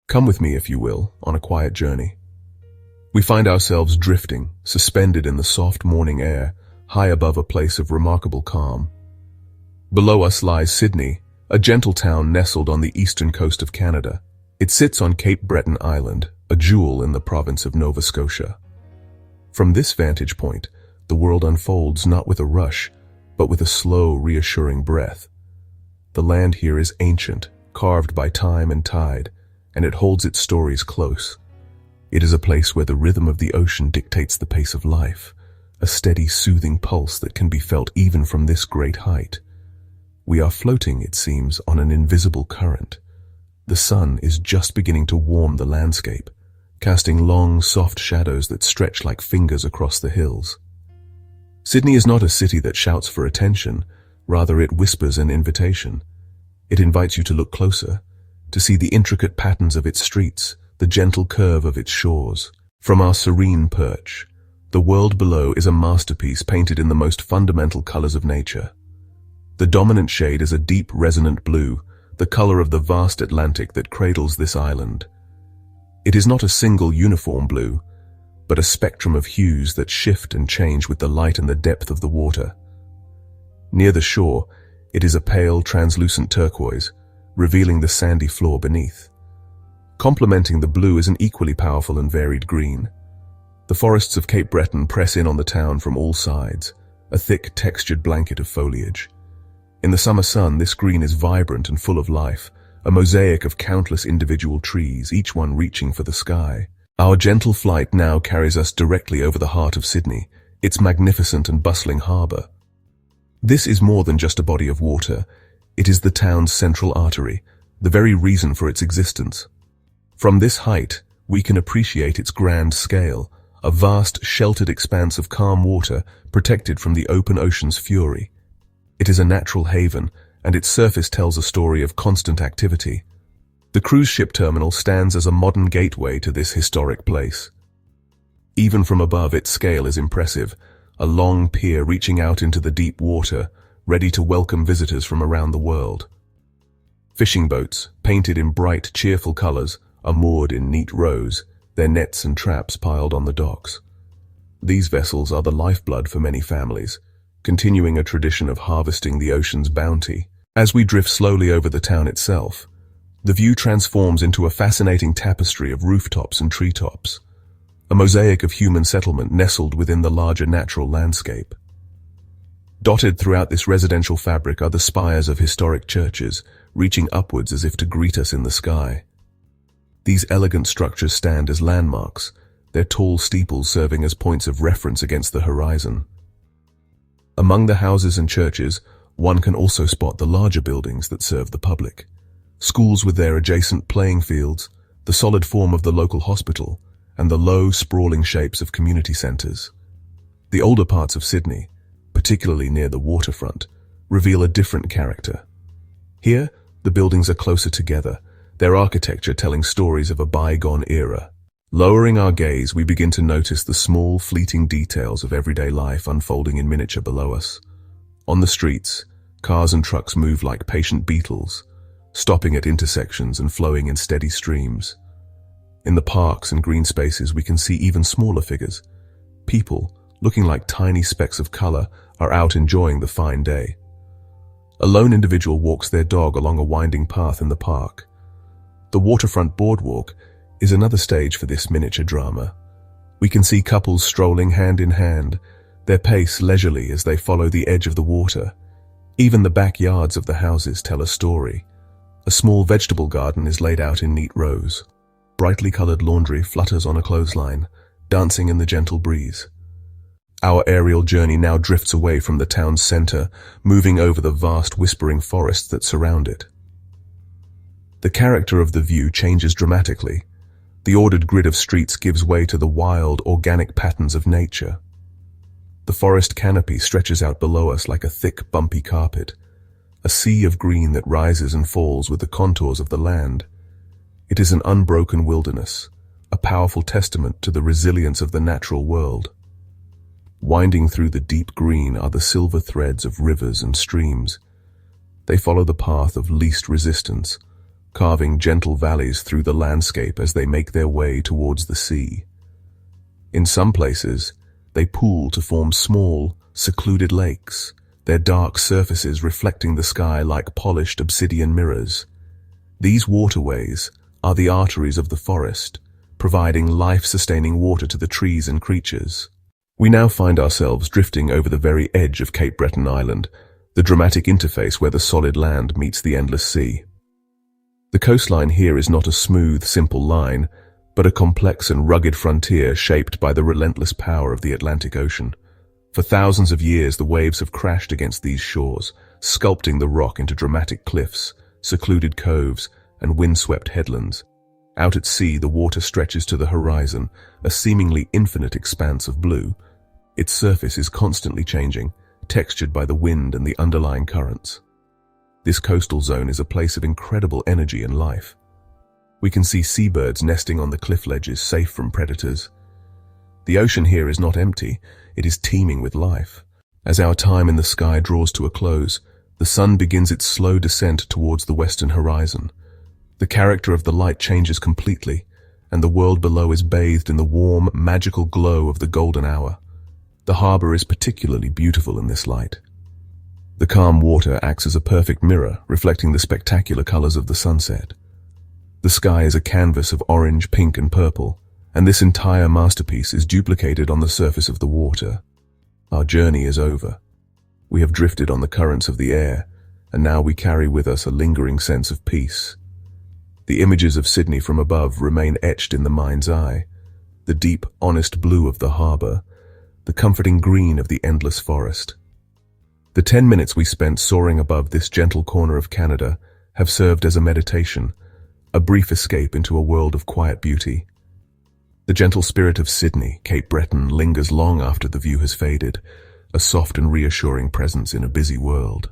Come with me, if you will, on a quiet journey. We find ourselves drifting, suspended in the soft morning air, high above a place of remarkable calm. Below us lies Sydney, a gentle town nestled on the eastern coast of Canada. It sits on Cape Breton Island, a jewel in the province of Nova Scotia. From this vantage point, the world unfolds not with a rush, but with a slow, reassuring breath. The land here is ancient, carved by time and tide, and it holds its stories close. It is a place where the rhythm of the ocean dictates the pace of life, a steady, soothing pulse that can be felt even from this great height. We are floating, it seems, on an invisible current. The sun is just beginning to warm the landscape, casting long, soft shadows that stretch like fingers across the hills. Sydney is not a city that shouts for attention, rather it whispers an invitation. It invites you to look closer, to see the intricate patterns of its streets, the gentle curve of its shores. From our serene perch, the world below is a masterpiece painted in the most fundamental colors of nature. The dominant shade is a deep, resonant blue, the color of the vast Atlantic that cradles this island. It is not a single uniform blue, but a spectrum of hues that shift and change with the light and the depth of the water. Near the shore, it is a pale, translucent turquoise, revealing the sandy floor beneath. Complementing the blue is an equally powerful and varied green. The forests of Cape Breton press in on the town from all sides, a thick, textured blanket of foliage. In the summer sun, this green is vibrant and full of life, a mosaic of countless individual trees, each one reaching for the sky. Our gentle flight now carries us directly over the heart of Sydney, its magnificent and bustling harbour. This is more than just a body of water. It is the town's central artery, the very reason for its existence. From this height, we can appreciate its grand scale, a vast, sheltered expanse of calm water protected from the open ocean's fury. It is a natural haven, and its surface tells a story of constant activity. The cruise ship terminal stands as a modern gateway to this historic place. Even from above, its scale is impressive, a long pier reaching out into the deep water, ready to welcome visitors from around the world. Fishing boats, painted in bright, cheerful colors, are moored in neat rows, their nets and traps piled on the docks. These vessels are the lifeblood for many families, continuing a tradition of harvesting the ocean's bounty. As we drift slowly over the town itself, the view transforms into a fascinating tapestry of rooftops and treetops, a mosaic of human settlement nestled within the larger natural landscape. Dotted throughout this residential fabric are the spires of historic churches, reaching upwards as if to greet us in the sky. These elegant structures stand as landmarks, their tall steeples serving as points of reference against the horizon. Among the houses and churches, one can also spot the larger buildings that serve the public. Schools with their adjacent playing fields, the solid form of the local hospital, and the low, sprawling shapes of community centres. The older parts of Sydney, particularly near the waterfront, reveal a different character. Here, the buildings are closer together, their architecture telling stories of a bygone era. Lowering our gaze, we begin to notice the small, fleeting details of everyday life unfolding in miniature below us. On the streets, cars and trucks move like patient beetles, stopping at intersections and flowing in steady streams. In the parks and green spaces, we can see even smaller figures. People, looking like tiny specks of color, are out enjoying the fine day. A lone individual walks their dog along a winding path in the park. The waterfront boardwalk is another stage for this miniature drama. We can see couples strolling hand in hand, their pace leisurely as they follow the edge of the water. Even the backyards of the houses tell a story. A small vegetable garden is laid out in neat rows. Brightly colored laundry flutters on a clothesline, dancing in the gentle breeze. Our aerial journey now drifts away from the town's center, moving over the vast whispering forests that surround it. The character of the view changes dramatically. The ordered grid of streets gives way to the wild, organic patterns of nature. The forest canopy stretches out below us like a thick, bumpy carpet, a sea of green that rises and falls with the contours of the land. It is an unbroken wilderness, a powerful testament to the resilience of the natural world. Winding through the deep green are the silver threads of rivers and streams. They follow the path of least resistance, carving gentle valleys through the landscape as they make their way towards the sea. In some places, they pool to form small, secluded lakes, their dark surfaces reflecting the sky like polished obsidian mirrors. These waterways are the arteries of the forest, providing life-sustaining water to the trees and creatures. We now find ourselves drifting over the very edge of Cape Breton Island, the dramatic interface where the solid land meets the endless sea. The coastline here is not a smooth, simple line, but a complex and rugged frontier shaped by the relentless power of the Atlantic Ocean. For thousands of years, the waves have crashed against these shores, sculpting the rock into dramatic cliffs, secluded coves, and windswept headlands. Out at sea, the water stretches to the horizon, a seemingly infinite expanse of blue. Its surface is constantly changing, textured by the wind and the underlying currents. This coastal zone is a place of incredible energy and life. We can see seabirds nesting on the cliff ledges, safe from predators. The ocean here is not empty, it is teeming with life. As our time in the sky draws to a close, the sun begins its slow descent towards the western horizon. The character of the light changes completely, and the world below is bathed in the warm, magical glow of the golden hour. The harbour is particularly beautiful in this light. The calm water acts as a perfect mirror, reflecting the spectacular colours of the sunset. The sky is a canvas of orange, pink, and purple, and this entire masterpiece is duplicated on the surface of the water. Our journey is over. We have drifted on the currents of the air, and now we carry with us a lingering sense of peace. The images of Sydney from above remain etched in the mind's eye. The deep, honest blue of the harbour, the comforting green of the endless forest. The 10 minutes we spent soaring above this gentle corner of Canada have served as a meditation, a brief escape into a world of quiet beauty. The gentle spirit of Sydney, Cape Breton, lingers long after the view has faded, a soft and reassuring presence in a busy world.